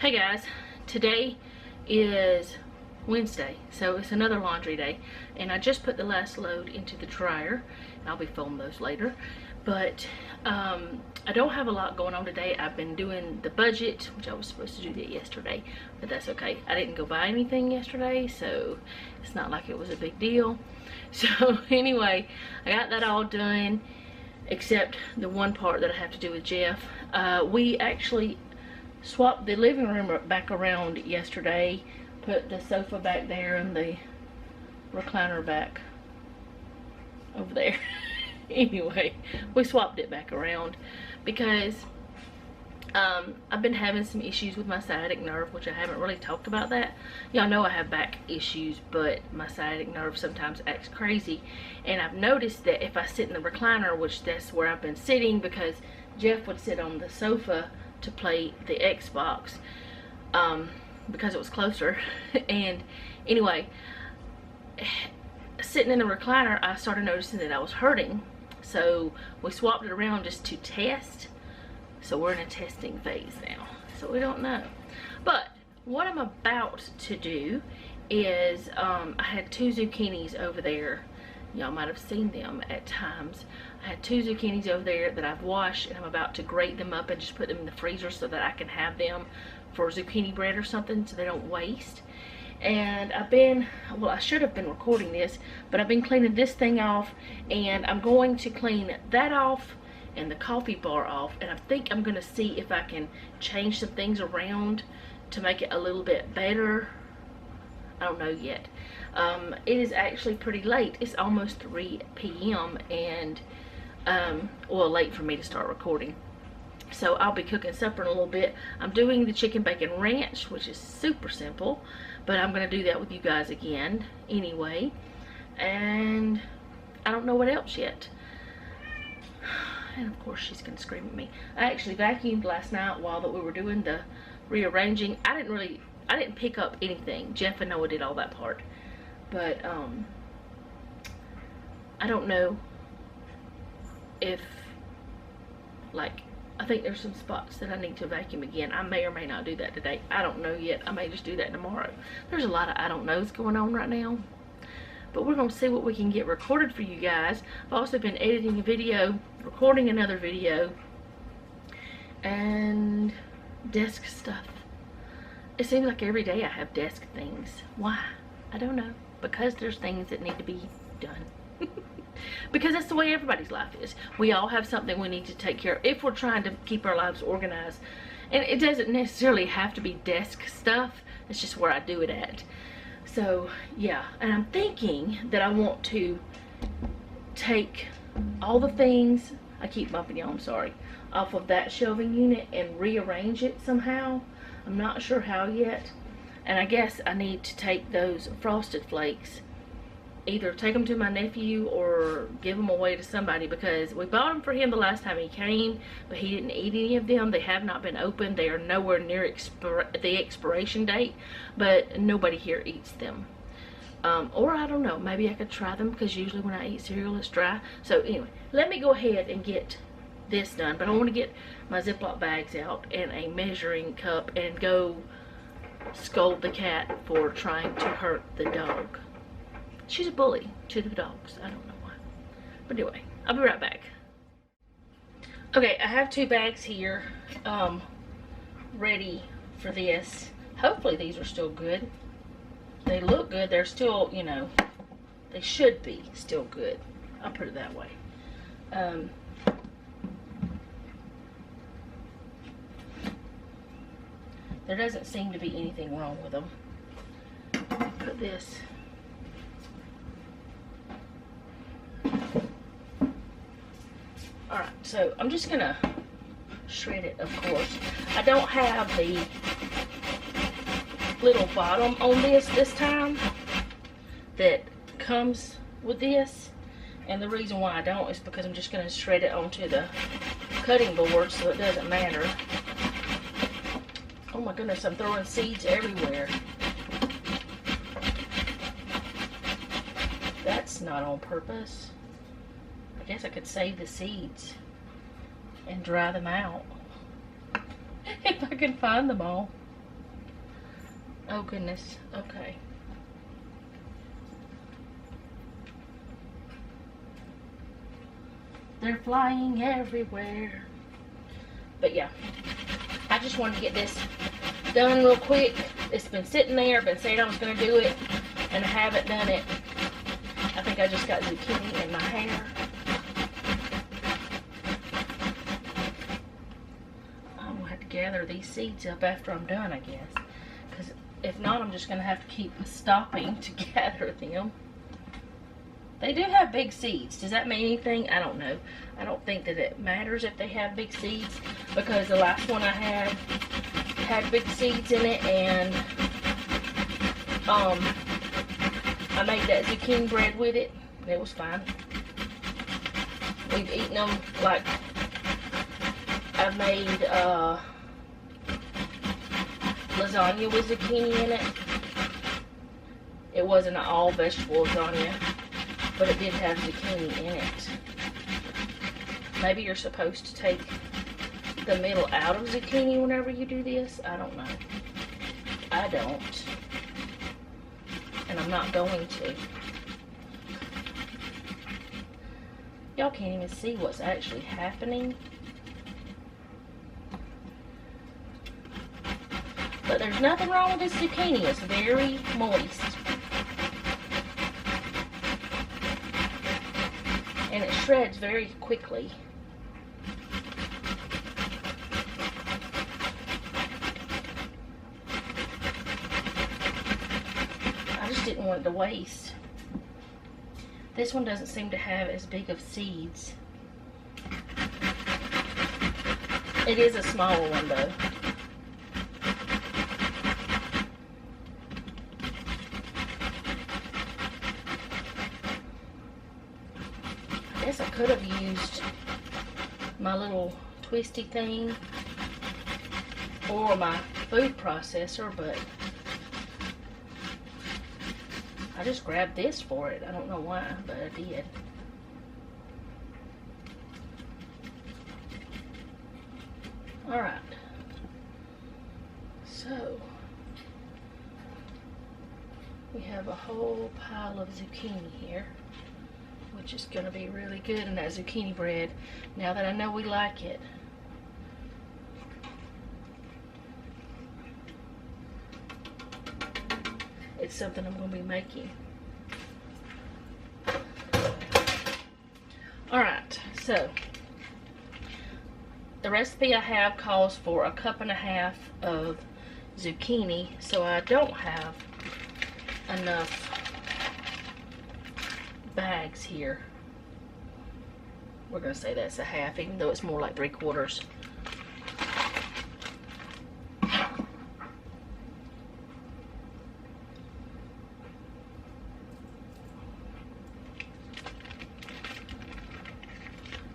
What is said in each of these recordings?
Hey guys, today is Wednesday, so it's another laundry day, and I just put the last load into the dryer. I'll be filming those later, but I don't have a lot going on today. I've been doing the budget, which I was supposed to do that yesterday, but that's okay. I didn't go buy anything yesterday, so it's not like it was a big deal. So anyway, I got that all done, except the one part that I have to do with Jeff. We actually swapped the living room back around yesterday, put the sofa back there and the recliner back over there. Anyway, we swapped it back around because I've been having some issues with my sciatic nerve, which I haven't really talked about that. Y'all know I have back issues, but my sciatic nerve sometimes acts crazy, and I've noticed that if I sit in the recliner, which that's where I've been sitting because Jeff would sit on the sofa to play the Xbox because it was closer. And anyway, sitting in the recliner, I started noticing that I was hurting, so we swapped it around just to test. So we're in a testing phase now, so we don't know. But what I'm about to do is I had 2 zucchinis over there. Y'all might have seen them at times. I had 2 zucchinis over there that I've washed, and I'm about to grate them up and just put them in the freezer so that I can have them for zucchini bread or something so they don't waste. And I should have been recording this, but I've been cleaning this thing off, and I'm going to clean that off and the coffee bar off, and I think I'm going to see if I can change some things around to make it a little bit better. I don't know yet. It is actually pretty late. It's almost 3 p.m. and well, late for me to start recording. So I'll be cooking supper in a little bit. I'm doing the chicken bacon ranch, which is super simple, but I'm going to do that with you guys again anyway. And I don't know what else yet. And of course she's going to scream at me. I actually vacuumed last night while that we were doing the rearranging. I didn't pick up anything. Jeff and Noah did all that part. But I don't know if, like, I think there's some spots that I need to vacuum again. I may or may not do that today. I don't know yet. I may just do that tomorrow. There's a lot of I don't knows going on right now. But we're going to see what we can get recorded for you guys. I've also been editing a video, recording another video, and desk stuff. It seems like every day I have desk things. Why? I don't know. Because there's things that need to be done. Because that's the way everybody's life is. We all have something we need to take care of if we're trying to keep our lives organized. And it doesn't necessarily have to be desk stuff. It's just where I do it at. So, yeah. And I'm thinking that I want to take all the things, I keep bumping y'all, I'm sorry, off of that shelving unit and rearrange it somehow. I'm not sure how yet. And I guess I need to take those Frosted Flakes, either take them to my nephew or give them away to somebody, because we bought them for him the last time he came, but he didn't eat any of them. They have not been opened. They are nowhere near the expiration date, but nobody here eats them. Or I don't know, maybe I could try them, because usually when I eat cereal it's dry. So anyway, let me go ahead and get this done, but I want to get my Ziploc bags out and a measuring cup and go scold the cat for trying to hurt the dog. She's a bully to the dogs. I don't know why. But anyway, I'll be right back. Okay, I have 2 bags here ready for this. Hopefully these are still good. They look good. They're still, you know, they should be still good. I'll put it that way. There doesn't seem to be anything wrong with them. Put this. Alright, so I'm just gonna shred it, of course. I don't have the little bottom on this time that comes with this. And the reason why I don't is because I'm just gonna shred it onto the cutting board, so it doesn't matter. Oh my goodness, I'm throwing seeds everywhere. That's not on purpose. I guess I could save the seeds and dry them out if I can find them all. Oh goodness, okay. They're flying everywhere. But yeah, I just wanted to get this done real quick. It's been sitting there, I've been saying I was going to do it, and I haven't done it. I think I just got zucchini in my hair. I'm going to have to gather these seeds up after I'm done, I guess. Because if not, I'm just going to have to keep stopping to gather them. They do have big seeds. Does that mean anything? I don't know. I don't think that it matters if they have big seeds, because the last one I had big seeds in it, and I made that zucchini bread with it, and it was fine. We've eaten them, like, I made lasagna with zucchini in it. It wasn't an all vegetable lasagna, but it did have zucchini in it. Maybe you're supposed to take the middle out of zucchini whenever you do this. I don't know. I don't. And I'm not going to. Y'all can't even see what's actually happening. But there's nothing wrong with this zucchini. It's very moist. And it shreds very quickly. I just didn't want it to waste. This one doesn't seem to have as big of seeds. It is a smaller one though. I guess I could have used my little twisty thing or my food processor, but I just grabbed this for it. I don't know why, but I did. Alright. So, we have a whole pile of zucchini here, which is going to be really good in that zucchini bread, now that I know we like it. It's something I'm going to be making. Alright, so the recipe I have calls for 1.5 cups of zucchini, so I don't have enough bags here. We're going to say that's a half, even though it's more like 3/4.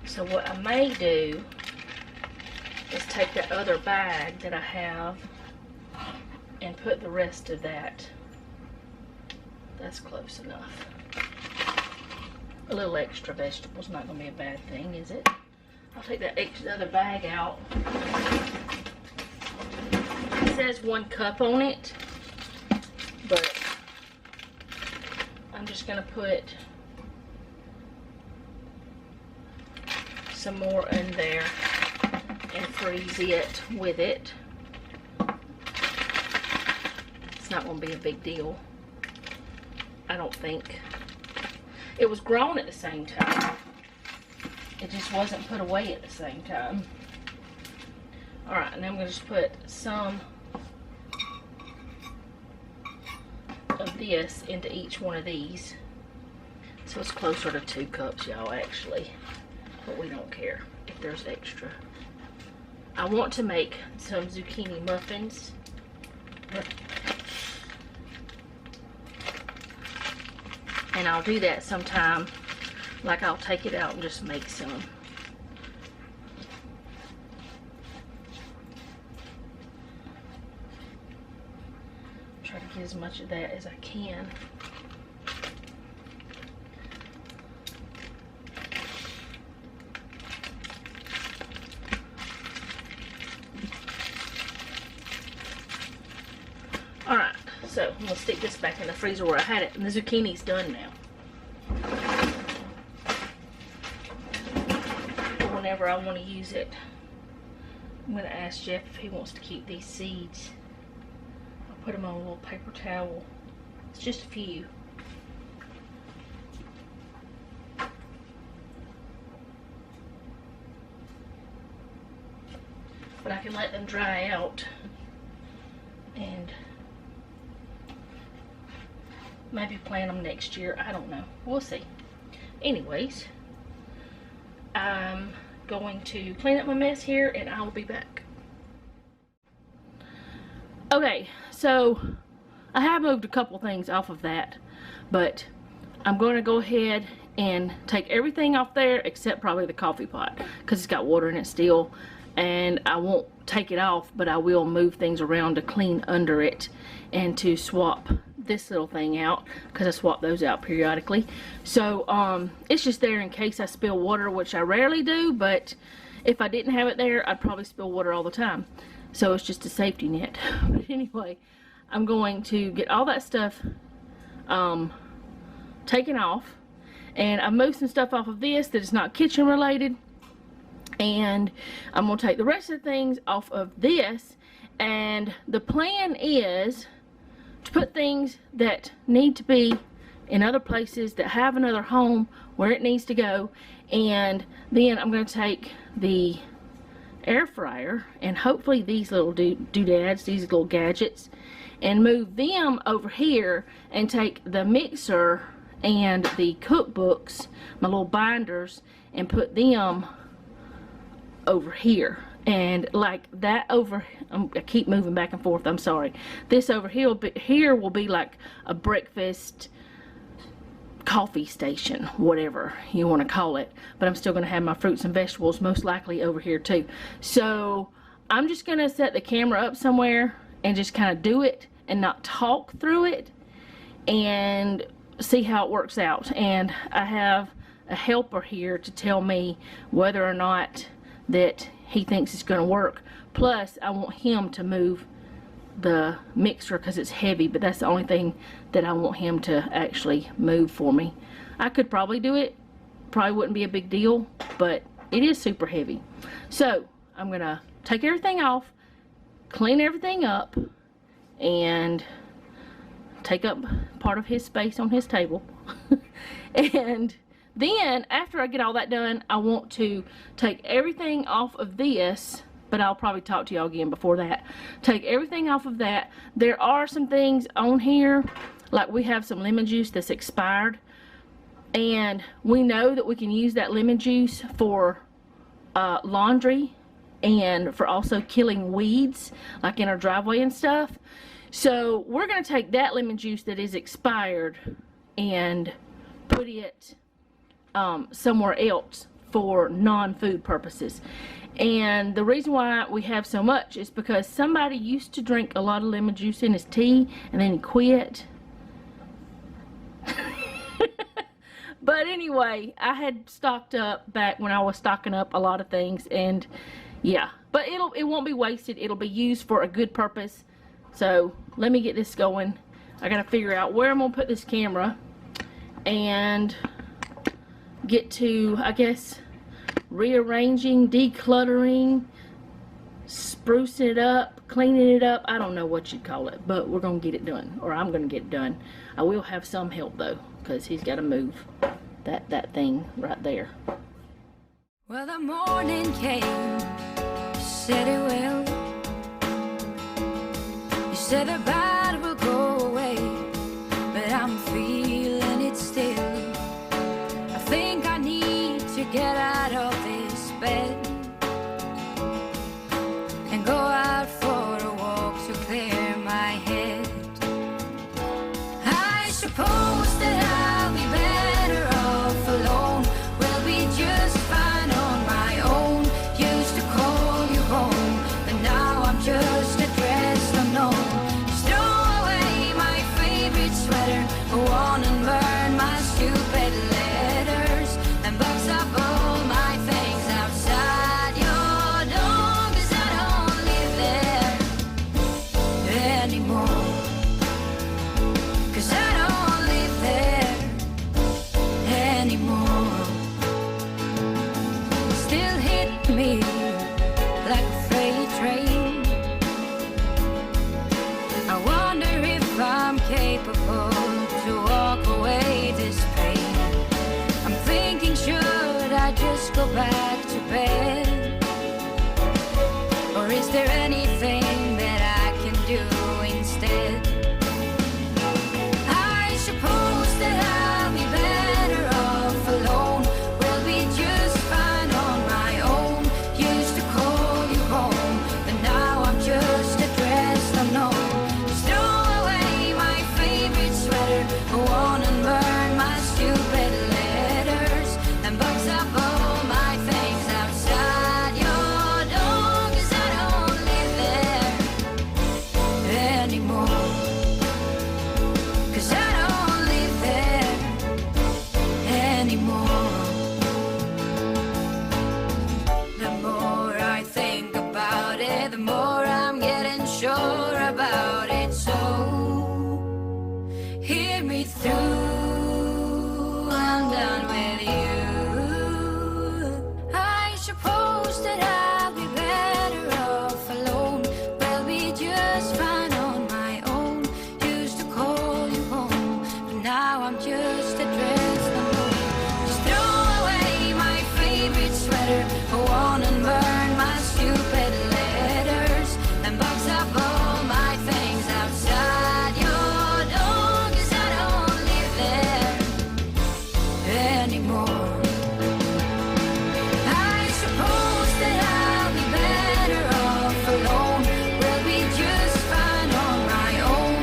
So what I may do is take that other bag that I have and put the rest of that. That's close enough. A little extra vegetables, not going to be a bad thing, is it? I'll take that other bag out. It says 1 cup on it, but I'm just going to put some more in there and freeze it with it. It's not going to be a big deal, I don't think. It was grown at the same time. It just wasn't put away at the same time. Alright, and I'm going to just put some of this into each one of these. So it's closer to 2 cups, y'all, actually. But we don't care if there's extra. I want to make some zucchini muffins. And I'll do that sometime. Like, I'll take it out and just make some. Try to get as much of that as I can. Alright, So I'm gonna stick this back in the freezer where I had it, and the zucchini's done now. Whenever I want to use it, I'm gonna ask Jeff if he wants to keep these seeds. I'll put them on a little paper towel. It's just a few. But I can let them dry out and maybe plant them next year. I don't know. We'll see. Anyways, I'm going to clean up my mess here and I will be back. Okay, so I have moved a couple things off of that, but I'm going to go ahead and take everything off there except probably the coffee pot because it's got water in it still. And I won't take it off, but I will move things around to clean under it and to swap this little thing out because I swap those out periodically. So it's just there in case I spill water, which I rarely do, but if I didn't have it there, I'd probably spill water all the time. So it's just a safety net. But anyway, I'm going to get all that stuff taken off, and I've moved some stuff off of this that is not kitchen related. And I'm going to take the rest of the things off of this, and the plan is to put things that need to be in other places that have another home where it needs to go. And then I'm going to take the air fryer and hopefully these little doodads, these little gadgets, and move them over here and take the mixer and the cookbooks, my little binders, and put them over here. And like that over, I keep moving back and forth, I'm sorry. This over here will be like a breakfast coffee station, whatever you want to call it, but I'm still going to have my fruits and vegetables most likely over here too. So I'm just going to set the camera up somewhere and just kind of do it and not talk through it and see how it works out. And I have a helper here to tell me whether or not that he thinks it's going to work. Plus I want him to move the mixer because it's heavy, but that's the only thing that I want him to actually move for me. I could probably do it, probably wouldn't be a big deal, but it is super heavy. So I'm gonna take everything off, clean everything up, and take up part of his space on his table. And then after I get all that done, I want to take everything off of this, but I'll probably talk to y'all again before that. Take everything off of that. There are some things on here, like we have some lemon juice that's expired, and we know that we can use that lemon juice for laundry and for also killing weeds like in our driveway and stuff. So we're going to take that lemon juice that is expired and put it somewhere else for non-food purposes. And the reason why we have so much is because somebody used to drink a lot of lemon juice in his tea and then he quit. But anyway, I had stocked up back when I was stocking up a lot of things, and yeah, but it won't be wasted. It'll be used for a good purpose. So let me get this going. I gotta figure out where I'm gonna put this camera and get to, I guess, rearranging, decluttering, sprucing it up, cleaning it up. I don't know what you'd call it, but we're gonna get it done, or I'm gonna get it done. I will have some help though, because he's got to move that thing right there. Well, the morning came, you said it will. You said the bad will go away, but I'm feeling it still. I think I need to get out of this bed and go out for a walk to clear my head. I suppose that I'll be better off alone. We'll be just fine on my own. Used to call you home, but now I'm just addressed unknown. Just throw away my favorite sweater, go on and burn my stupid letters, and box up all my things outside. hit me like a freight train. I wonder if I'm capable to walk away this pain. I'm thinking, should I just go back to bed? Or is there anything that I can do instead? I suppose that I'll be better off alone. We'll be just fine on my own. Used to call you home, but now I'm just addressed unknown. Just throw away my favorite sweater, go on and burn my stupid letters, and box up all my things outside your door, 'cause I don't live there anymore. 'Cause I don't live there anymore. The more I think about it, the more I'm getting sure about it. So hear me through, I'm done with you. I suppose that I'll be better off alone. We'll be just fine on my own. Used to call you home, but now I'm just addressed alone. Just throw away my favorite sweater, go on and burn my stupid letters, and box up all my things outside your door, 'cause I don't live there anymore. I suppose that I'll be better off alone. We'll be just fine on my own.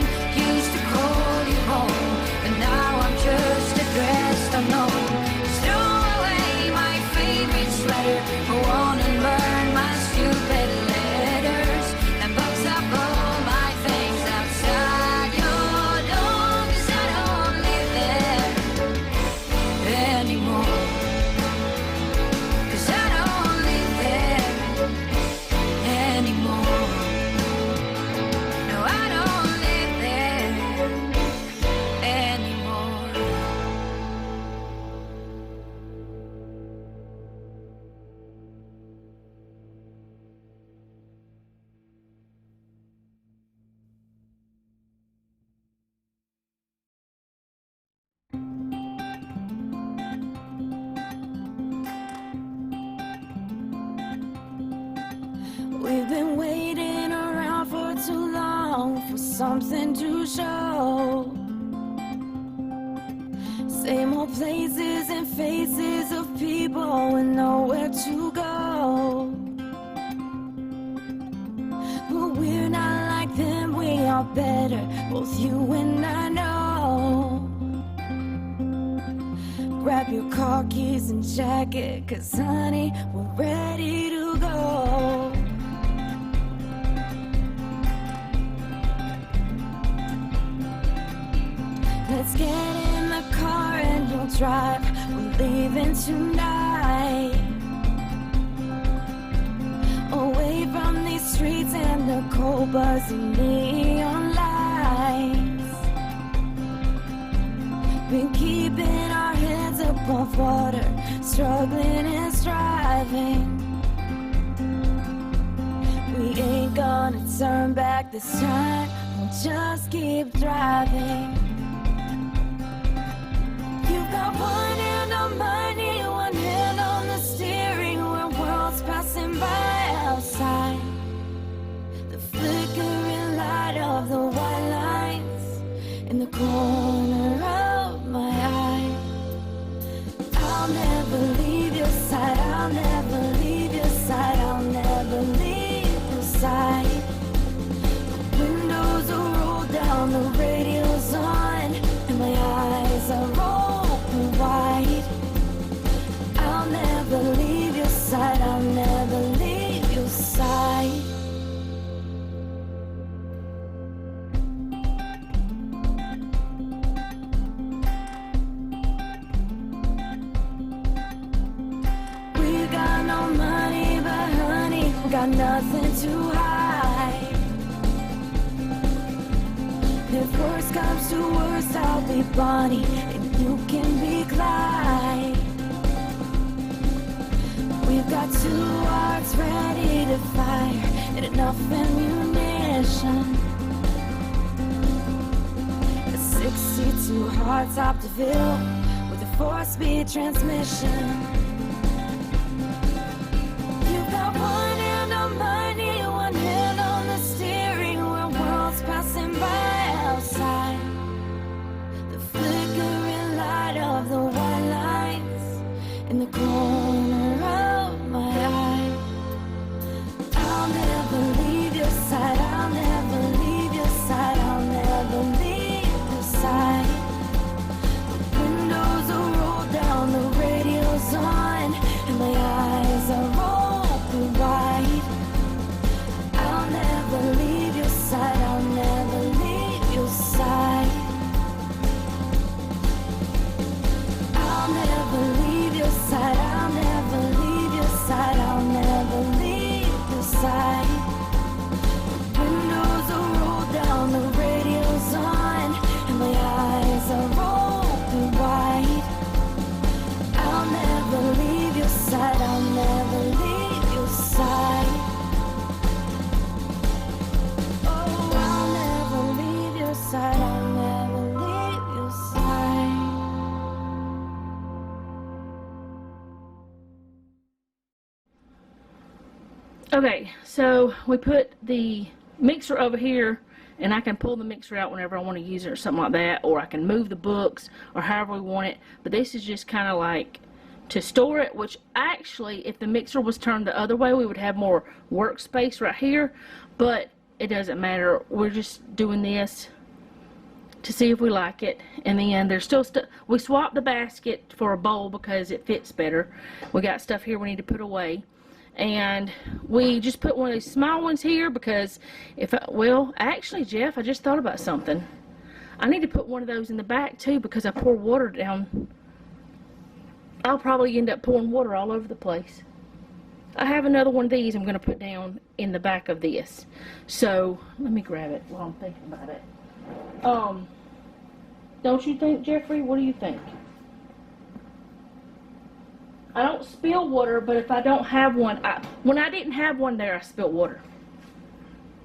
Used to call you home, but now I'm just addressed unknown. Just throw away my favorite sweater, go on and burn my stupid letters, and box up all my things outside your door, 'cause I don't live there anymore. 'Cause I don't live there anymore. No, I don't live there anymore. We've been waiting around for too long for something to show. Same old places and faces of people with nowhere to go. But we're not like them, we are better, both you and I know. Grab your car keys and jacket, 'cause honey, we're ready to go. Let's get in the car and you'll drive. We're leaving tonight, away from these streets and the cold buzzing neon lights. Been keeping our heads above water, struggling and striving. We ain't gonna turn back this time, we'll just keep driving. You've got one hand on money, one hand on the steering, where worlds passing by outside. The flickering light of the white lines in the corner of my eye. I'll never leave your side, I'll never leave your side, I'll never leave your side. The windows are rolled down, the radio's on, and my eyes are open wide. I'll never leave your side, I'll never leave your side. We got no money, but honey, got nothing to hide. If worst comes to worst, I'll be Bonnie and you can be Clyde. We You've got 2 hearts ready to fire and enough ammunition. A 62 hardtop to fill with a 4-speed transmission. You've got one hand on my knee, one hand on the steering wheel, worlds passing by outside. The flickering light of the white lines in the corner of my eye. I'll never leave your side, I'll never leave your side, I'll never leave your side. The windows are rolled down, the radio's on, and my eyes are open wide. I'll never leave your side, I'll never leave your side. I'll never leave your side, I'll never leave your side, I'll never leave your side. The windows are rolled down, the radio's on, and my eyes are open wide. I'll never leave your side, I'll never leave your side. Oh, I'll never leave your side, I'll never leave your side. Okay, so we put the mixer over here, and I can pull the mixer out whenever I want to use it or something like that, or I can move the books or however we want it. But this is just kind of like to store it, which actually if the mixer was turned the other way we would have more workspace right here, but it doesn't matter. We're just doing this to see if we like it. And then there's still stuff. We swapped the basket for a bowl because it fits better. We got stuff here we need to put away. And we just put one of these small ones here because well, actually, Jeff, I just thought about something. I need to put one of those in the back too because I pour water down. I'll probably end up pouring water all over the place. I have another one of these I'm going to put down in the back of this. So let me grab it while I'm thinking about it. Don't you think, Jeffrey? What do you think? I don't spill water, but if I don't have one, when I didn't have one there, I spilled water.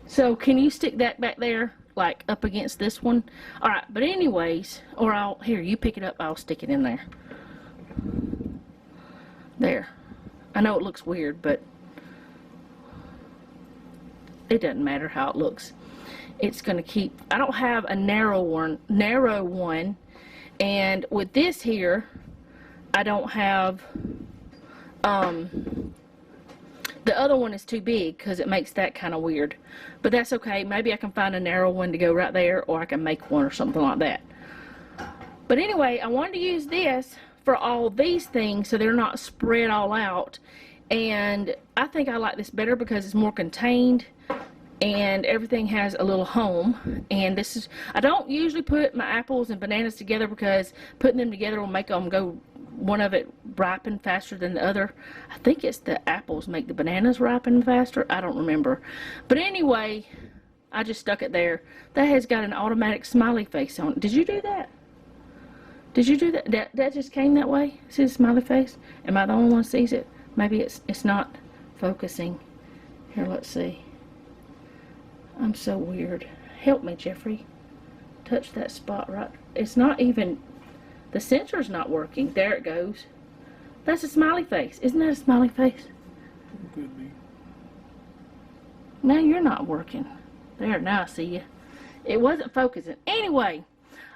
So can you stick that back there, like up against this one? All right, but anyways, or here, you pick it up, I'll stick it in there. There. I know it looks weird, but it doesn't matter how it looks. It's going to keep, I don't have a narrow one, and with this here, I don't have, the other one is too big because it makes that kind of weird. But that's okay. Maybe I can find a narrow one to go right there, or I can make one or something like that. But anyway, I wanted to use this for all these things so they're not spread all out. And I think I like this better because it's more contained and everything has a little home. And this is, I don't usually put my apples and bananas together because putting them together will make them go, one of it ripen faster than the other. I think it's the apples make the bananas ripen faster. I don't remember. But anyway, I just stuck it there. That has got an automatic smiley face on it. Did you do that? Did you do that? That just came that way? See the smiley face? Am I the only one who sees it? Maybe it's not focusing. Here, let's see. I'm so weird. Help me, Jeffrey. Touch that spot right. It's not even, the sensor's not working. There it goes. That's a smiley face. Isn't that a smiley face? Could be. Now you're not working. There, now I see you. It wasn't focusing. Anyway,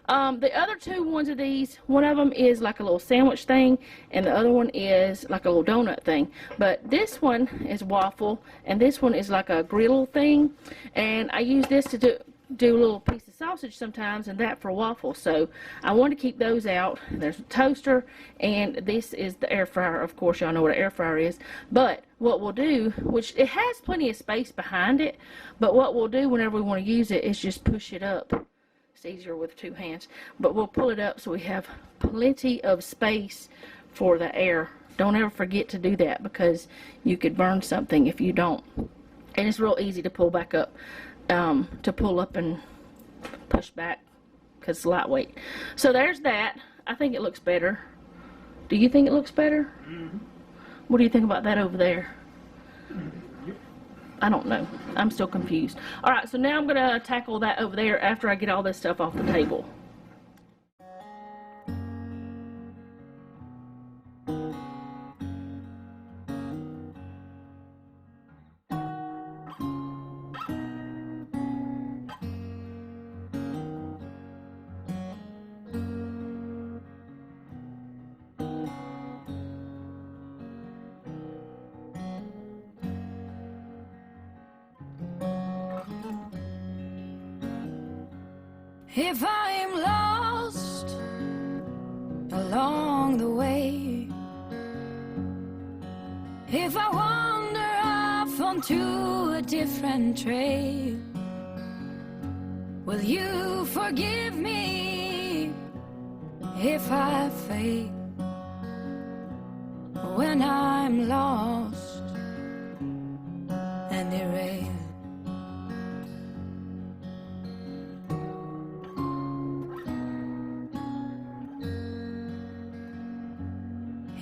the other two ones of these, one of them is like a little sandwich thing, and the other one is like a little donut thing. But this one is waffle, and this one is like a griddle thing. And I use this to do a little piece of sausage sometimes, and that for waffles. So I want to keep those out. There's a toaster, and this is the air fryer. Of course, y'all know what an air fryer is. But what we'll do, which it has plenty of space behind it, but what we'll do whenever we want to use it is just push it up. It's easier with two hands, but we'll pull it up so we have plenty of space for the air. Don't ever forget to do that because you could burn something if you don't. And it's real easy to pull back up. To pull up and push back because it's lightweight. So there's that. I think it looks better. Do you think it looks better? Mm-hmm. What do you think about that over there? I don't know. I'm still confused. All right, so now I'm gonna tackle that over there after I get all this stuff off the table. If I'm lost along the way, if I wander off onto a different trail, will you forgive me if I fail when I'm lost and derailed?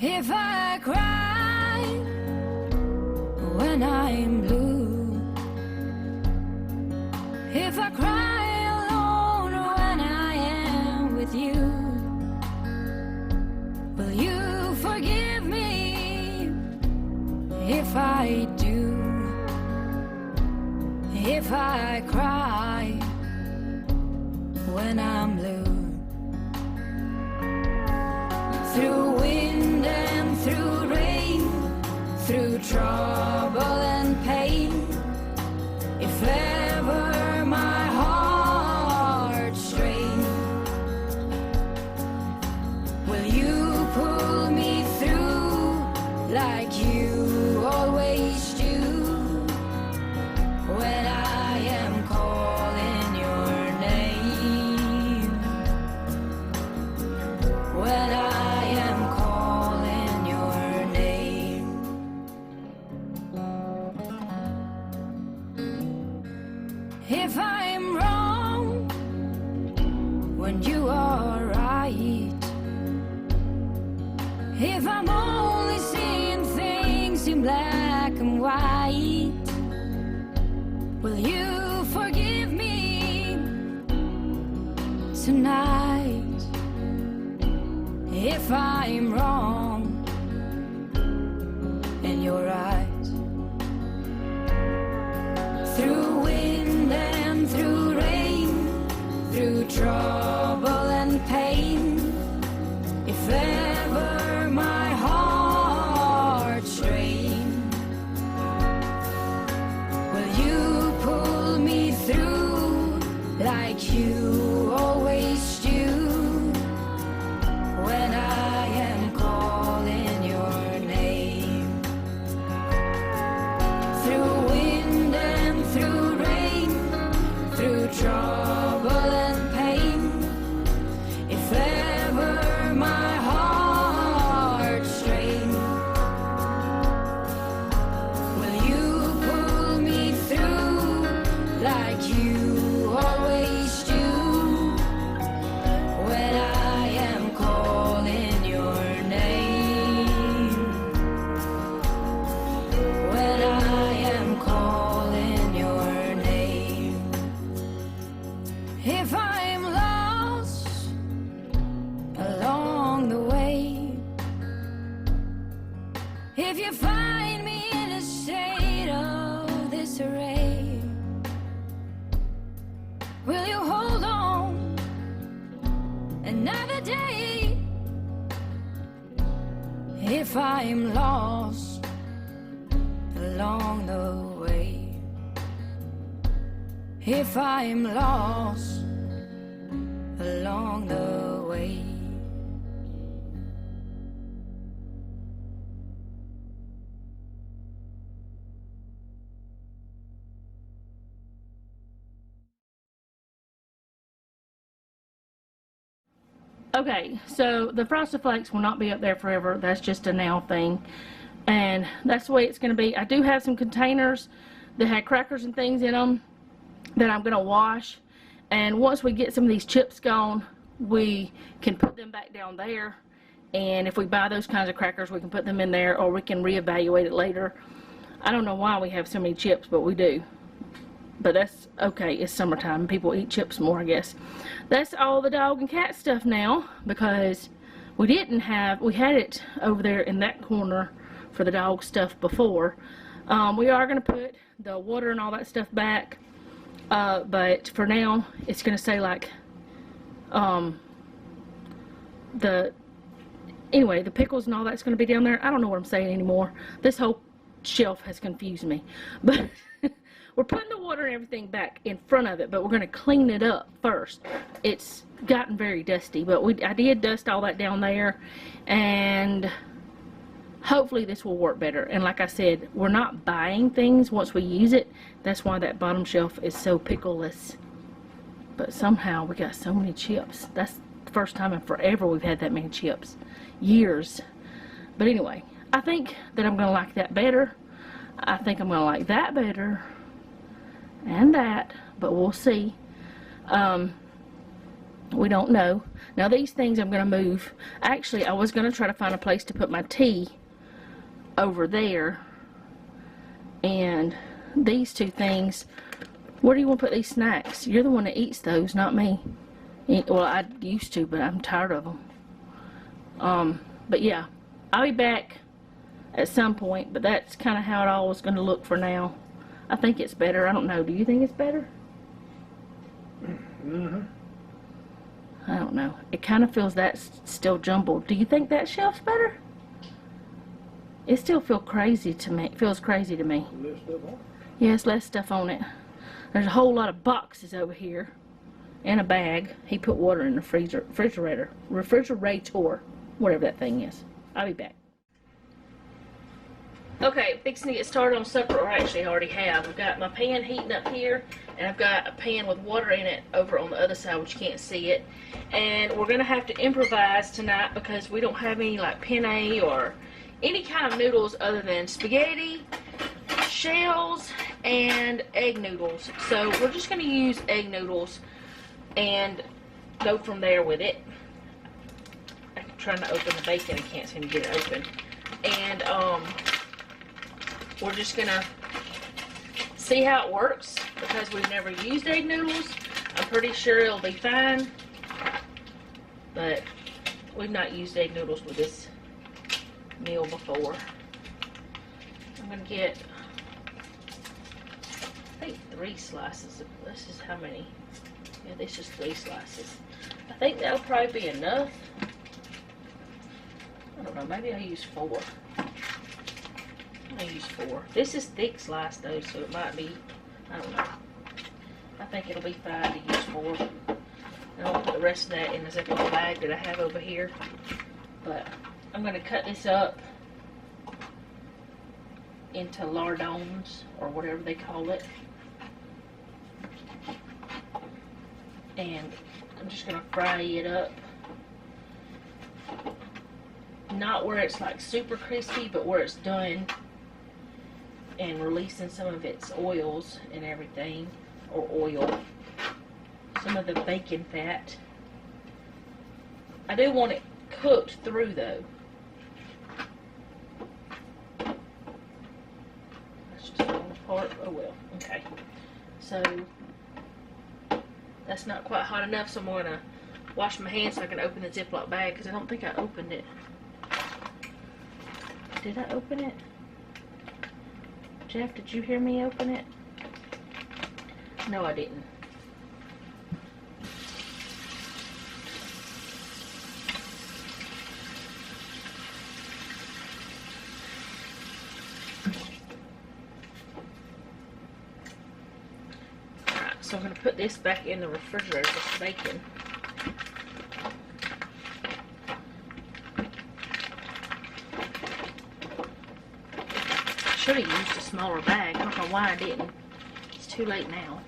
If I cry when I'm blue, if I cry alone when I am with you, will you forgive me if I do? If I cry when I'm blue, through wind and through rain, through trouble and pain, if ever my heart strains, will you pull me through like you always do when I am calling your name? When I am calling your name. If I'm wrong when you are right, if I'm only seeing things in black and white, will you forgive me tonight? If I'm wrong and you're right, through wind and through rain, through trouble and pain, if ever my heart strains, will you pull me through like you always do when I am calling your name? Through wind and through rain, through trouble and pain, if ever my heart strains, will you pull me through like you always do when I am calling your name? When I am calling your name. If I'm lost along the way, if you find me in a state of disarray, will you hold on another day? If I'm lost along the way, if I'm lost along the way. Okay, so the Frosted Flakes will not be up there forever. That's just a now thing. And that's the way it's going to be. I do have some containers that had crackers and things in them that I'm going to wash. And once we get some of these chips gone, we can put them back down there And if we buy those kinds of crackers, we can put them in there, or we can reevaluate it later. I don't know why we have so many chips, but we do. But that's okay. It's summertime. People eat chips more, I guess. That's all the dog and cat stuff now, because we had it over there in that corner for the dog stuff before. We are going to put the water and all that stuff back, but for now it's going to say like anyway, the pickles and all that's going to be down there. I don't know what I'm saying anymore. This whole shelf has confused me. But we're putting the water and everything back in front of it, but we're going to clean it up first. It's gotten very dusty, but I did dust all that down there, and hopefully this will work better. And like I said, we're not buying things once we use it. That's why that bottom shelf is so pickleless. But somehow we got so many chips. That's the first time in forever we've had that many chips. Years. But anyway, I think that I'm going to like that better. I think I'm going to like that better. And that. But we'll see. We don't know. Now these things I'm going to move. Actually, I was going to try to find a place to put my tea over there. And these two things, where do you want to put these snacks? You're the one that eats those, not me. Well, I used to, but I'm tired of them. But yeah, I'll be back at some point, but that's kind of how it all was going to look for now. I think it's better. I don't know. Do you think it's better? Mm-hmm. I don't know. It kind of feels that's still jumbled. Do you think that shelf's better? It still feels crazy to me. Feels crazy to me. Less stuff on it. Yeah, it's less stuff on it. There's a whole lot of boxes over here. And a bag. He put water in the refrigerator, whatever that thing is. I'll be back. Okay, fixing to get started on supper, or actually I already have. I've got my pan heating up here, and I've got a pan with water in it over on the other side, which you can't see it. And we're going to have to improvise tonight because we don't have any like penne or any kind of noodles other than spaghetti, shells, and egg noodles. So we're just going to use egg noodles and go from there with it. I'm trying to open the bacon and can't seem to get it open. And we're just gonna see how it works because we've never used egg noodles. I'm pretty sure it'll be fine, but we've not used egg noodles with this meal before. I'm gonna get, I think 3 slices. This is how many? Yeah, this is 3 slices. I think that'll probably be enough. I don't know, maybe I'll use 4. I'll use 4. This is thick slice though, so it might be, I don't know. I think it'll be fine to use 4. And I'll put the rest of that in the Ziploc bag that I have over here. But I'm going to cut this up into lardons, or whatever they call it. And I'm just going to fry it up. Not where it's like super crispy, but where it's done and releasing some of its oils and everything, or oil, some of the bacon fat. I do want it cooked through though. That's just falling apart. Oh well. Okay. So that's not quite hot enough, so I'm going to wash my hands so I can open the Ziploc bag because I don't think I opened it. Did I open it? Jeff, did you hear me open it? No, I didn't. Alright, so I'm going to put this back in the refrigerator, this bacon. Should have used a smaller bag. I don't know why I didn't. It's too late now.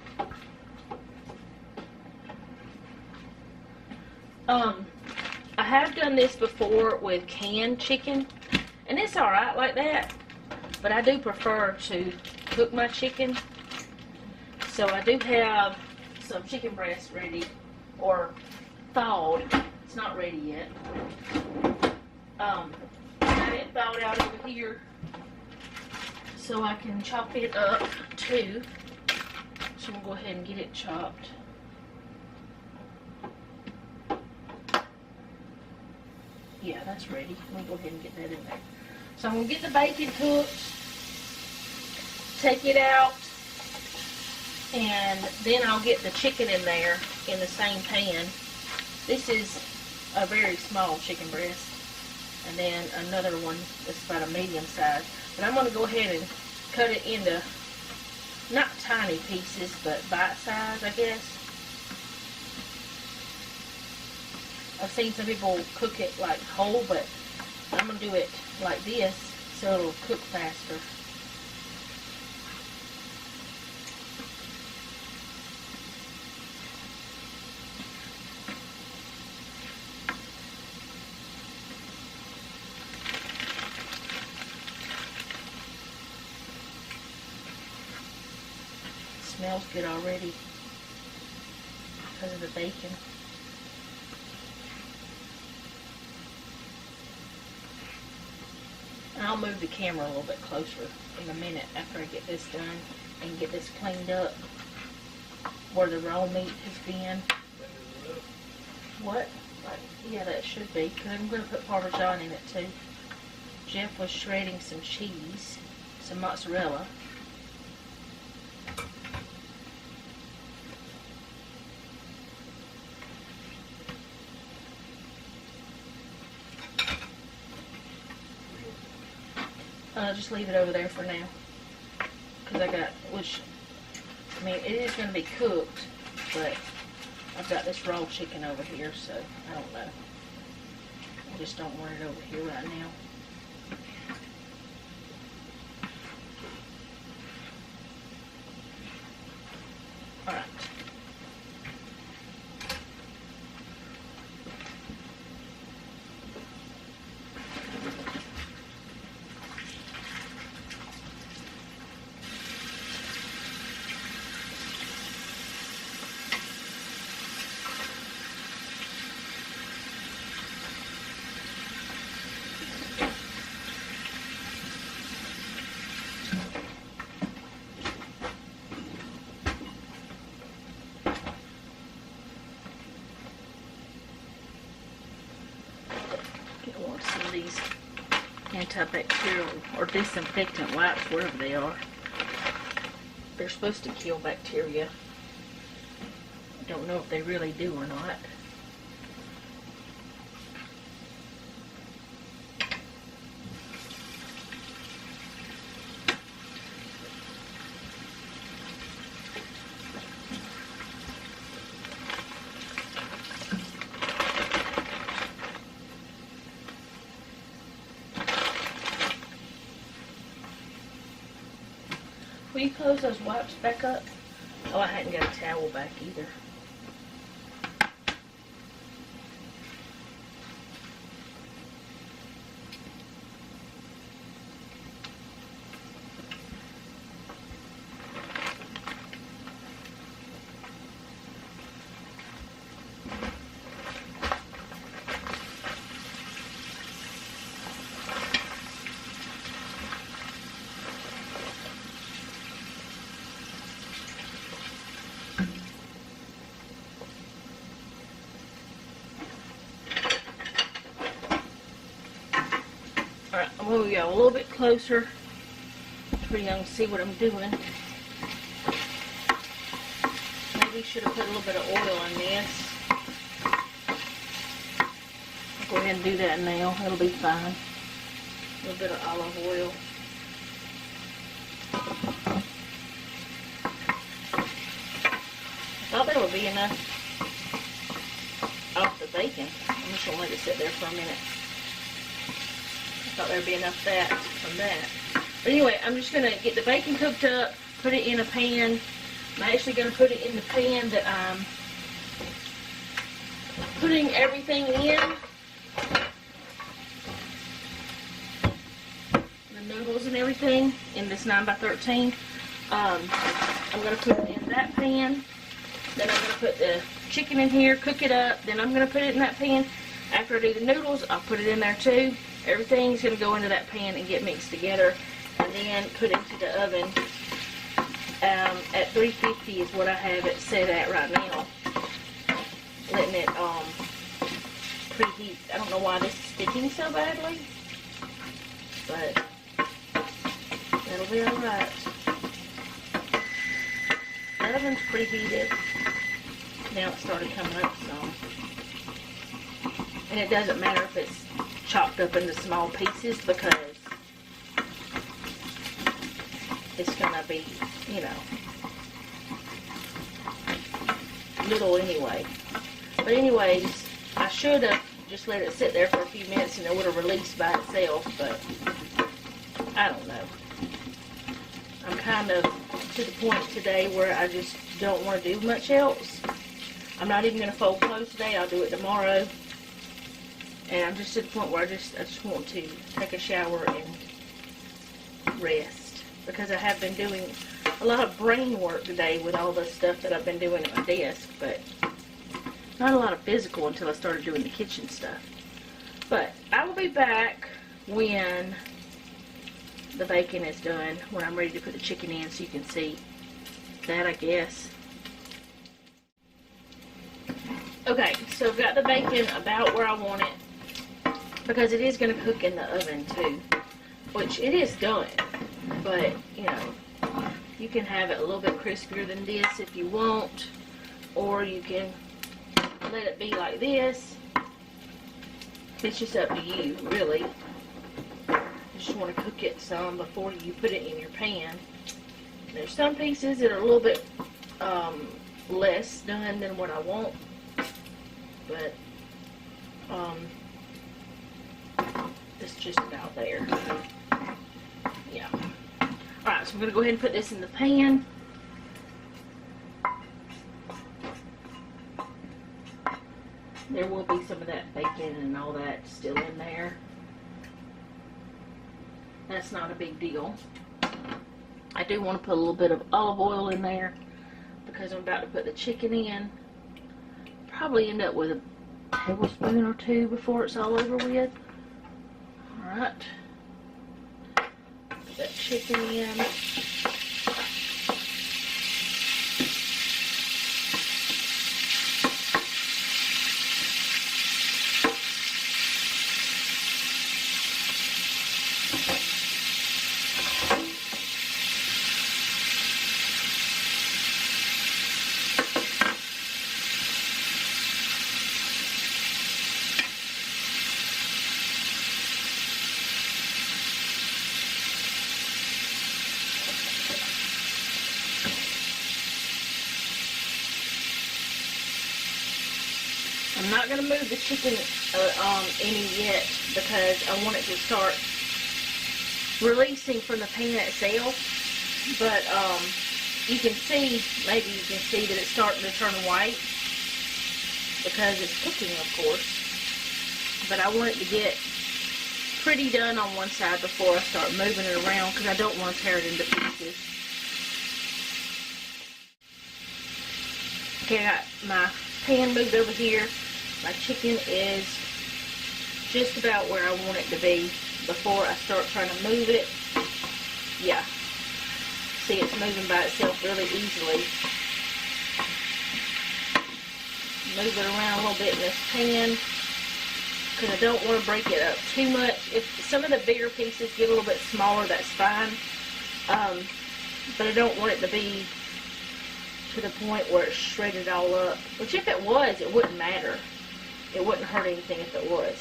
I have done this before with canned chicken, and it's alright like that, but I do prefer to cook my chicken. So I do have some chicken breast ready, or thawed. It's not ready yet. Got it thawed out over here so I can chop it up too. So we'll go ahead and get it chopped. Yeah, that's ready. Let me go ahead and get that in there. So I'm going to get the bacon cooked, take it out, and then I'll get the chicken in there in the same pan. This is a very small chicken breast, and then another one that's about a medium size. But I'm going to go ahead and cut it into, not tiny pieces, but bite size, I guess. I've seen some people cook it like whole, but I'm going to do it like this so it'll cook faster. Smells good already because of the bacon. I'll move the camera a little bit closer in a minute after I get this done and get this cleaned up where the raw meat has been. What? Yeah, that should be, because I'm going to put Parmesan in it too. Jeff was shredding some cheese, some mozzarella. Just leave it over there for now, because I got, I mean, it is going to be cooked, but I've got this raw chicken over here, so I don't know. I just don't want it over here right now. Alright. Some of these antibacterial or disinfectant wipes, wherever they are. They're supposed to kill bacteria. I don't know if they really do or not. Will you close those wipes back up? Oh, I hadn't got a towel back either. Alright, I'm going to go a little bit closer so you can see what I'm doing. Maybe should have put a little bit of oil in this. I'll go ahead and do that now. It'll be fine. A little bit of olive oil. I thought there would be enough off the bacon. I'm just going to let it sit there for a minute. I thought there'd be enough fat from that. But anyway, I'm just going to get the bacon cooked up, put it in a pan. I'm actually going to put it in the pan that I'm putting everything in. The noodles and everything in this 9x13. I'm going to put it in that pan. Then I'm going to put the chicken in here, cook it up. Then I'm going to put it in that pan. After I do the noodles, I'll put it in there too. Everything's going to go into that pan and get mixed together, and then put into the oven. At 350 is what I have it set at right now. Letting it preheat. I don't know why this is sticking so badly, but that'll be alright. The oven's preheated. Now it started coming up some. And it doesn't matter if it's chopped up into small pieces, because it's gonna be, you know, little anyway. But anyways, I should have just let it sit there for a few minutes and it would have released by itself, but I don't know. I'm kind of to the point today where I just don't want to do much else. I'm not even going to fold clothes today. I'll do it tomorrow. And I'm just to the point where I just want to take a shower and rest, because I have been doing a lot of brain work today with all the stuff that I've been doing at my desk, but not a lot of physical until I started doing the kitchen stuff. But I will be back when the bacon is done, when I'm ready to put the chicken in, so you can see that, I guess. Okay, so I've got the bacon about where I want it, because it is going to cook in the oven too, which it is done, but you know, you can have it a little bit crispier than this if you want, or you can let it be like this. It's just up to you, really. You just want to cook it some before you put it in your pan. There's some pieces that are a little bit less done than what I want, but it's just about there. Yeah. Alright, so I'm going to go ahead and put this in the pan. There will be some of that bacon and all that still in there. That's not a big deal. I do want to put a little bit of olive oil in there, because I'm about to put the chicken in. Probably end up with a tablespoon or two before it's all over with. Alright. Put that chicken in. I'm not going to move the chicken any yet, because I want it to start releasing from the pan itself. But you can see, maybe you can see that it's starting to turn white, because it's cooking, of course. But I want it to get pretty done on one side before I start moving it around, because I don't want to tear it into pieces. Okay, I got my pan moved over here. My chicken is just about where I want it to be before I start trying to move it. Yeah. See, it's moving by itself really easily. Move it around a little bit in this pan, because I don't want to break it up too much. If some of the bigger pieces get a little bit smaller, that's fine. But I don't want it to be to the point where it's shredded all up. Which, if it was, it wouldn't matter. It wouldn't hurt anything if it was.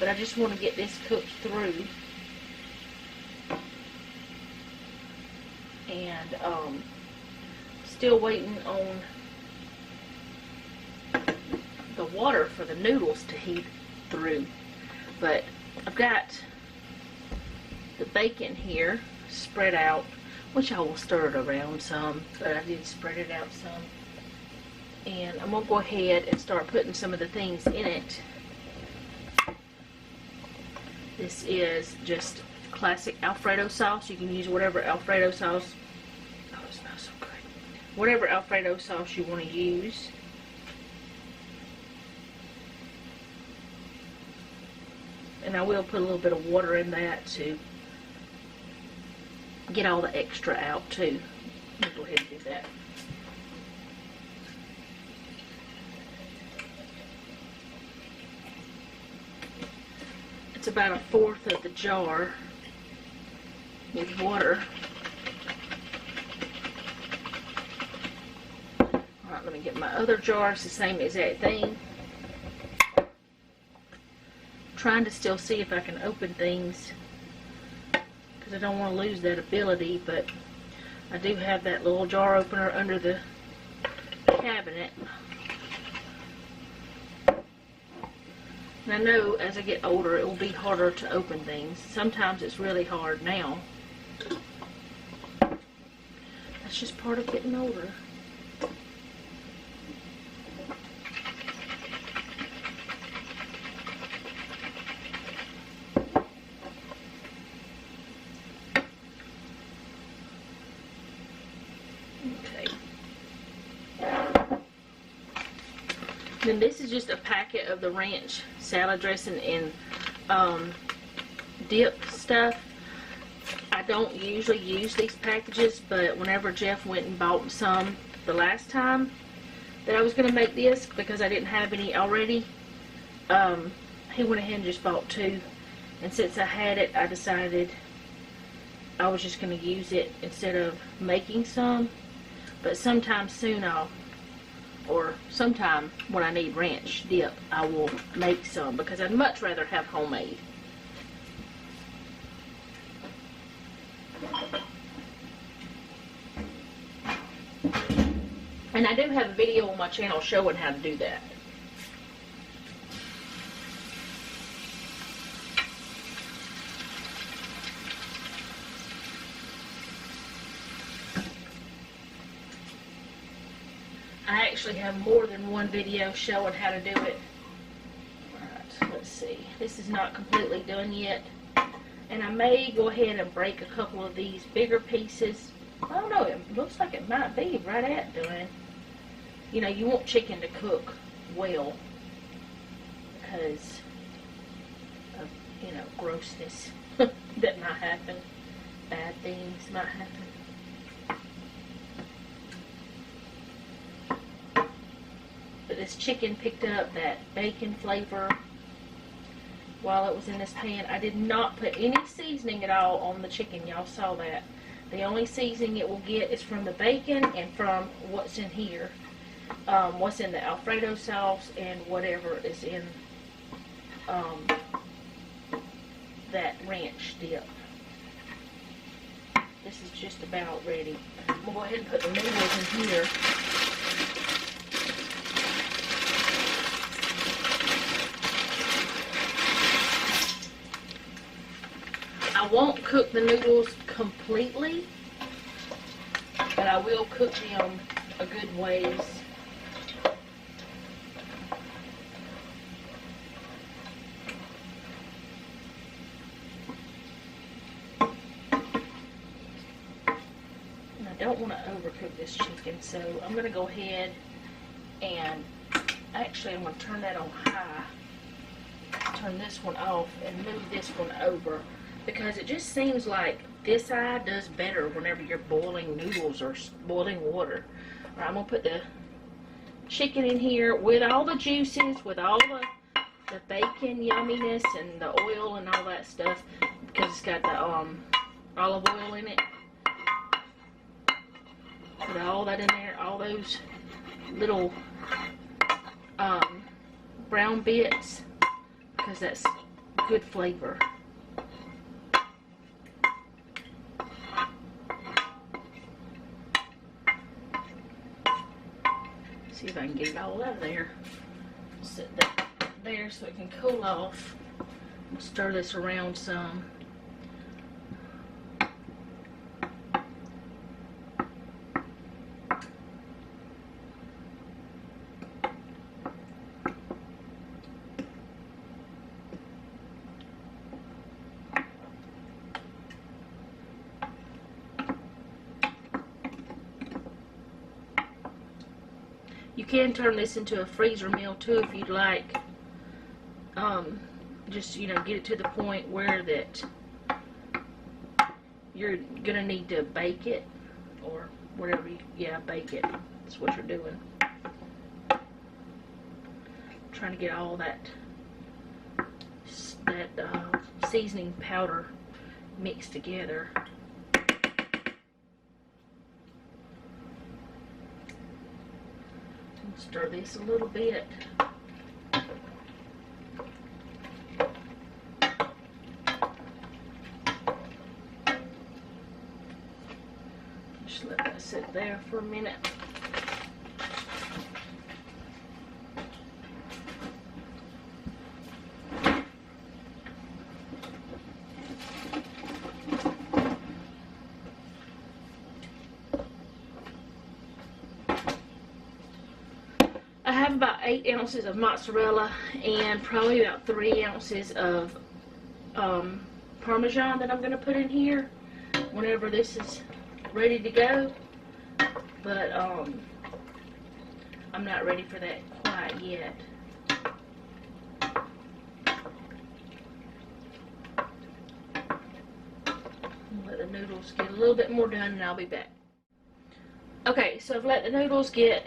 But I just want to get this cooked through. And still waiting on the water for the noodles to heat through. But I've got the bacon here spread out, which I will stir it around some, but I did spread it out some. And I'm going to go ahead and start putting some of the things in it. This is just classic Alfredo sauce. You can use whatever Alfredo sauce. Oh, it smells so good. Whatever Alfredo sauce you want to use. And I will put a little bit of water in that to get all the extra out too. Let me go ahead and do that. It's about 1/4 of the jar with water. Alright, let me get my other jar. It's the same exact thing. Trying to still see if I can open things because I don't want to lose that ability, but I do have that little jar opener under the cabinet. And I know as I get older it will be harder to open things. Sometimes it's really hard now. That's just part of getting older. And this is just a packet of the ranch salad dressing and dip stuff. I don't usually use these packages, but whenever Jeff went and bought some the last time that I was going to make this, because I didn't have any already, he went ahead and just bought 2. And since I had it, I decided I was just going to use it instead of making some. But sometime soon or sometime when I need ranch dip, I will make some because I'd much rather have homemade. And I do have a video on my channel showing how to do that. I actually have more than one video showing how to do it. Alright, let's see. This is not completely done yet. And I may go ahead and break a couple of these bigger pieces. I don't know, it looks like it might be right at done. You know, you want chicken to cook well because of, you know, grossness that might happen. Bad things might happen. But this chicken picked up that bacon flavor while it was in this pan. I did not put any seasoning at all on the chicken. Y'all saw that. The only seasoning it will get is from the bacon and from what's in here. What's in the Alfredo sauce and whatever is in that ranch dip. This is just about ready. I'm going to go ahead and put the noodles in here. I won't cook the noodles completely, but I will cook them a good ways. And I don't want to overcook this chicken, so I'm going to go ahead and actually I'm going to turn that on high. Turn this one off and move this one over. Because it just seems like this side does better whenever you're boiling noodles or boiling water. All right, I'm going to put the chicken in here with all the juices, with all the bacon yumminess and the oil and all that stuff. Because it's got the olive oil in it. Put all that in there, all those little brown bits. Because that's good flavor. See if I can get it all out of there. Set that there so it can cool off. We'll stir this around some. You can turn this into a freezer meal too if you'd like. Just, you know, get it to the point where that you're gonna need to bake it, or whatever you, yeah, bake it. That's what you're doing. Trying to get all that seasoning powder mixed together. Stir this a little bit. Just let that sit there for a minute. I have about 8 ounces of mozzarella and probably about 3 ounces of Parmesan that I'm going to put in here whenever this is ready to go. But I'm not ready for that quite yet. Let the noodles get a little bit more done and I'll be back. Okay, so I've let the noodles get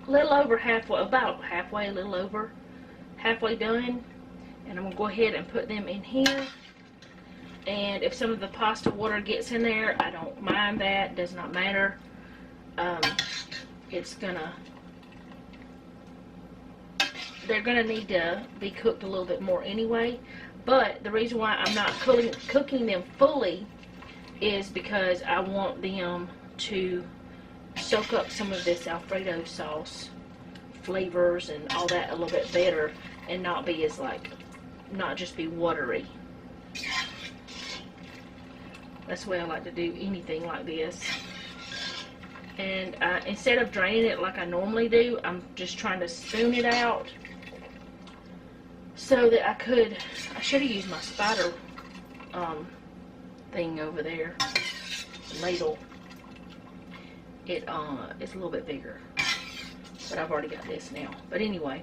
a little over halfway, about halfway, a little over halfway done, and I'm gonna go ahead and put them in here. And if some of the pasta water gets in there, I don't mind that, does not matter. They're gonna need to be cooked a little bit more anyway, but the reason why I'm not cooking them fully is because I want them to soak up some of this Alfredo sauce flavors and all that a little bit better, and not be as not just be watery. That's the way I like to do anything like this. And instead of draining it like I normally do, I'm just trying to spoon it out so that I should have used my spider thing over there, the ladle. It's a little bit bigger, but I've already got this now. But anyway,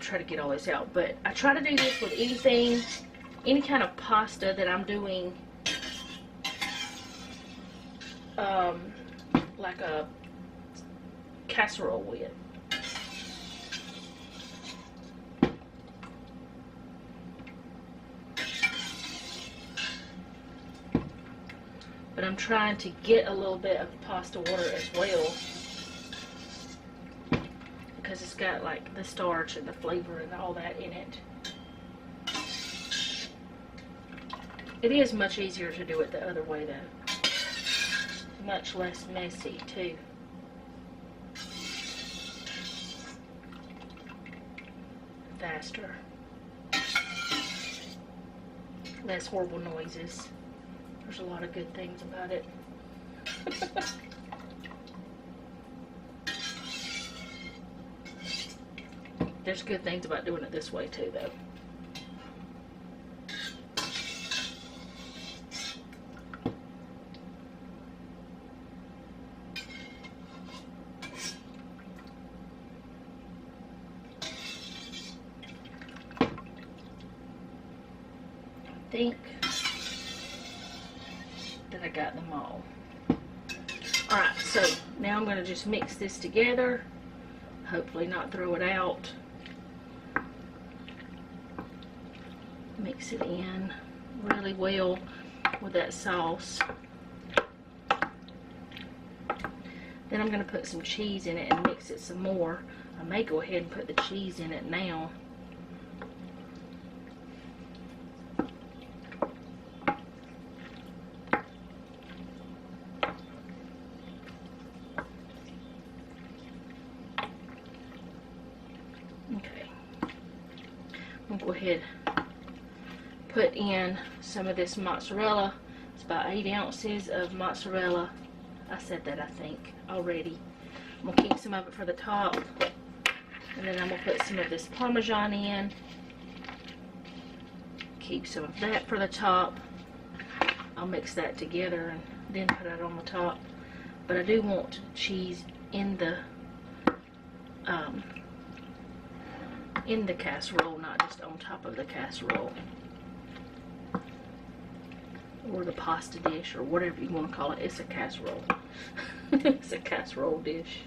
try to get all this out. But I try to do this with anything, any kind of pasta that I'm doing, like a casserole with. But I'm trying to get a little bit of pasta water as well, because it's got like the starch and the flavor and all that in it. It is much easier to do it the other way though. Much less messy too. Faster. Less horrible noises. There's a lot of good things about it. There's good things about doing it this way too, though. I think that I got them all. Alright, so now I'm going to just mix this together. Hopefully not throw it out. Mix it in really well with that sauce. Then I'm going to put some cheese in it and mix it some more. I may go ahead and put the cheese in it now. Okay, I'm going to go ahead and put in some of this mozzarella. It's about 8 ounces of mozzarella. I said that, I think, already. I'm going to keep some of it for the top. And then I'm going to put some of this Parmesan in. Keep some of that for the top. I'll mix that together and then put it on the top. But I do want cheese in the in the casserole, not just on top of the casserole. Or the pasta dish, or whatever you want to call it. It's a casserole. It's a casserole dish.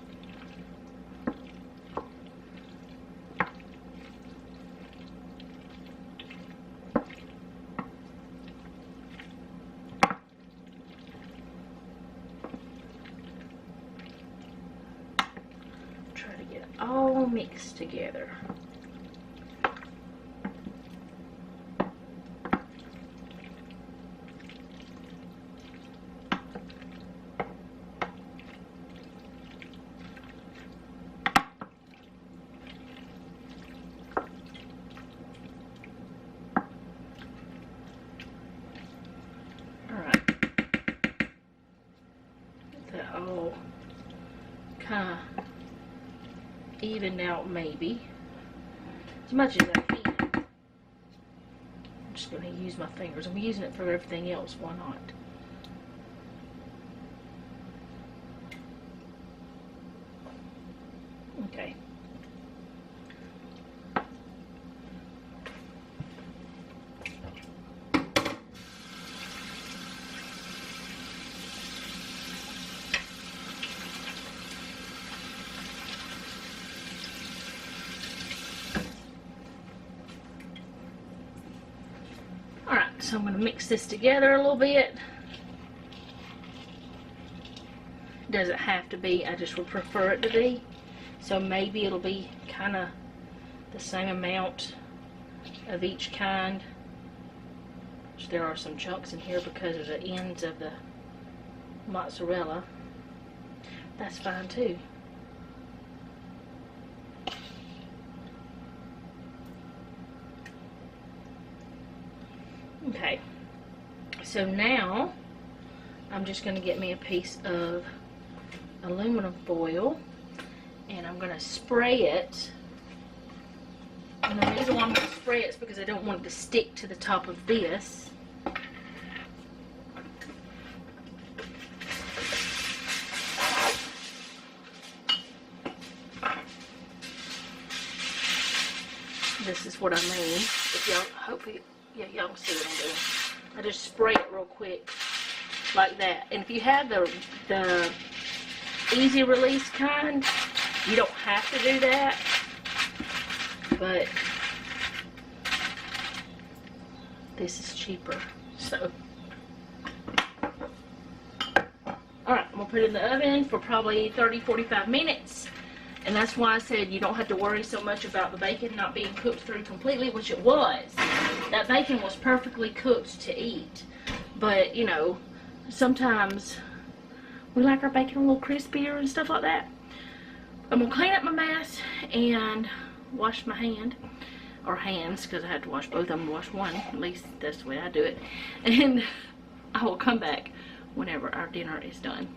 Try to get it all mixed together. All kind of evened out, maybe as much as I can. I'm just going to use my fingers. I'm using it for everything else. Why not? Okay. So I'm going to mix this together a little bit. Doesn't have to be, I just would prefer it to be. So maybe it'll be kind of the same amount of each kind. Which there are some chunks in here because of the ends of the mozzarella. That's fine too. Okay, so now I'm just going to get me a piece of aluminum foil and I'm going to spray it. And the reason why I'm going to spray it is because I don't want it to stick to the top of this. This is what I mean. If y'all, hopefully, yeah, y'all can see what I'm doing. I just spray it real quick like that. And if you have the easy release kind, you don't have to do that. But this is cheaper. So, alright, I'm going to put it in the oven for probably 30-45 minutes. And that's why I said you don't have to worry so much about the bacon not being cooked through completely, which it was. That bacon was perfectly cooked to eat. But, you know, sometimes we like our bacon a little crispier and stuff like that. I'm going to clean up my mess and wash my hand. Or hands, because I had to wash both of them, wash one. At least that's the way I do it. And I will come back whenever our dinner is done.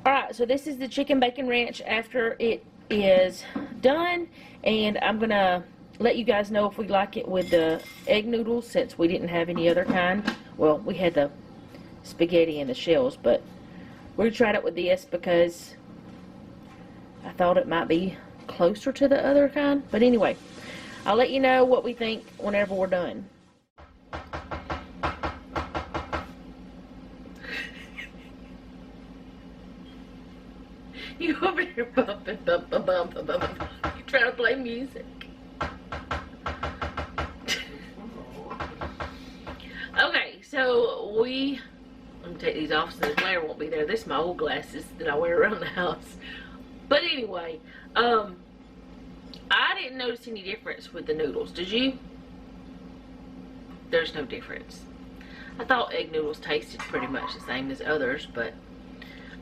Alright, so this is the chicken bacon ranch after it is done, and I'm going to let you guys know if we like it with the egg noodles, since we didn't have any other kind. Well, we had the spaghetti and the shells, but we tried it with this because I thought it might be closer to the other kind. But anyway, I'll let you know what we think whenever we're done. You over there bumping, bumping, bumping, bumping. You trying to play music. Okay, so let me take these off so the glare won't be there. This is my old glasses that I wear around the house. But anyway, I didn't notice any difference with the noodles. Did you? There's no difference. I thought egg noodles tasted pretty much the same as others, but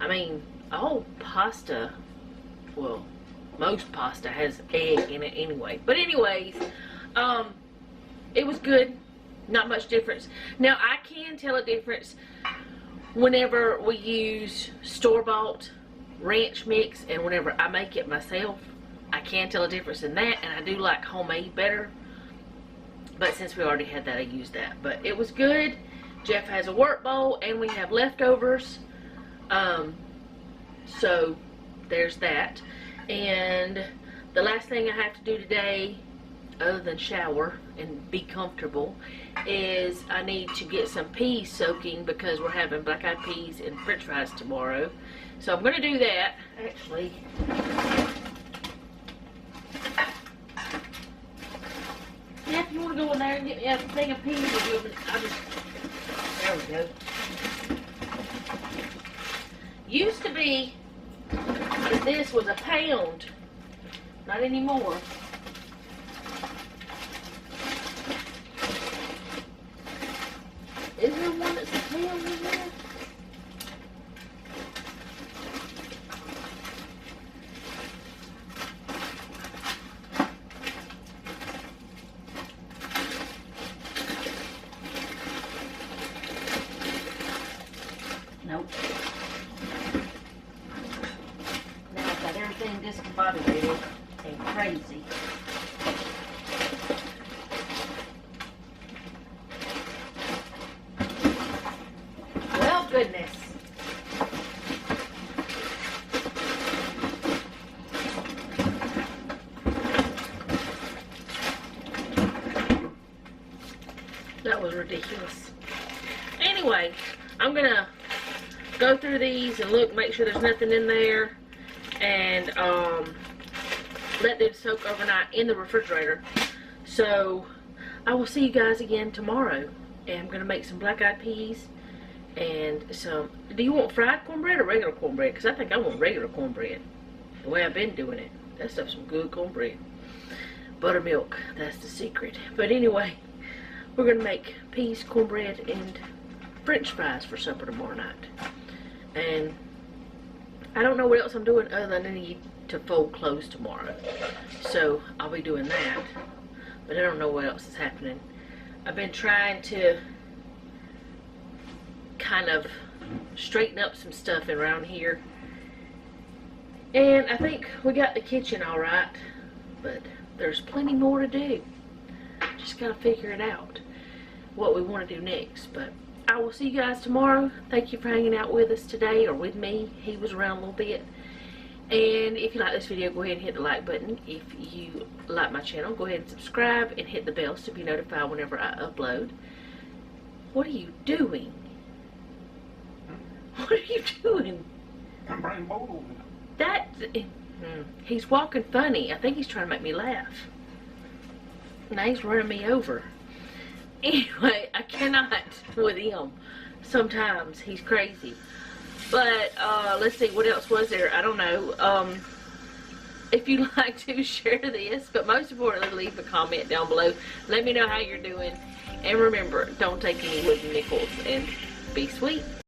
I mean, all pasta, well, most pasta has egg in it anyway. But anyways, it was good. Not much difference. Now, I can tell a difference whenever we use store-bought ranch mix and whenever I make it myself. I can tell a difference in that, and I do like homemade better. But since we already had that, I used that. But it was good. Jeff has a work bowl, and we have leftovers. So there's that. And the last thing I have to do today, other than shower and be comfortable, is I need to get some peas soaking because we're having black-eyed peas and french fries tomorrow. So I'm going to do that. Actually, yeah, if you want to go in there and get me a thing of peas, I'll just, there we go. Used to be that this was a pound. Not anymore. Is there one that's a pound in there? Nope. Now I've got everything discombobulated and crazy. Well, goodness. That was ridiculous. Anyway, I'm gonna go through these and look, make sure there's nothing in there, and let them soak overnight in the refrigerator. So I will see you guys again tomorrow, and I'm gonna make some black-eyed peas and some. Do you want fried cornbread or regular cornbread? Because I think I want regular cornbread, the way I've been doing it. That stuff's some good cornbread. Buttermilk, that's the secret. But anyway, we're gonna make peas, cornbread, and french fries for supper tomorrow night. And I don't know what else I'm doing other than I need to fold clothes tomorrow. So I'll be doing that. But I don't know what else is happening. I've been trying to kind of straighten up some stuff around here. And I think we got the kitchen all right. But there's plenty more to do. Just gotta figure it out, what we want to do next. But I will see you guys tomorrow. Thank you for hanging out with us today, or with me. He was around a little bit. And if you like this video, go ahead and hit the like button. If you like my channel, go ahead and subscribe and hit the bell to be notified whenever I upload. What are you doing? What are you doing? I'm bringing both of them. He's walking funny. I think he's trying to make me laugh. Now he's running me over. Anyway, I cannot with him. Sometimes he's crazy. But let's see, what else was there? I don't know. If you'd like to, share this, but most importantly, leave a comment down below. Let me know how you're doing. And remember, don't take any wooden nickels, and be sweet.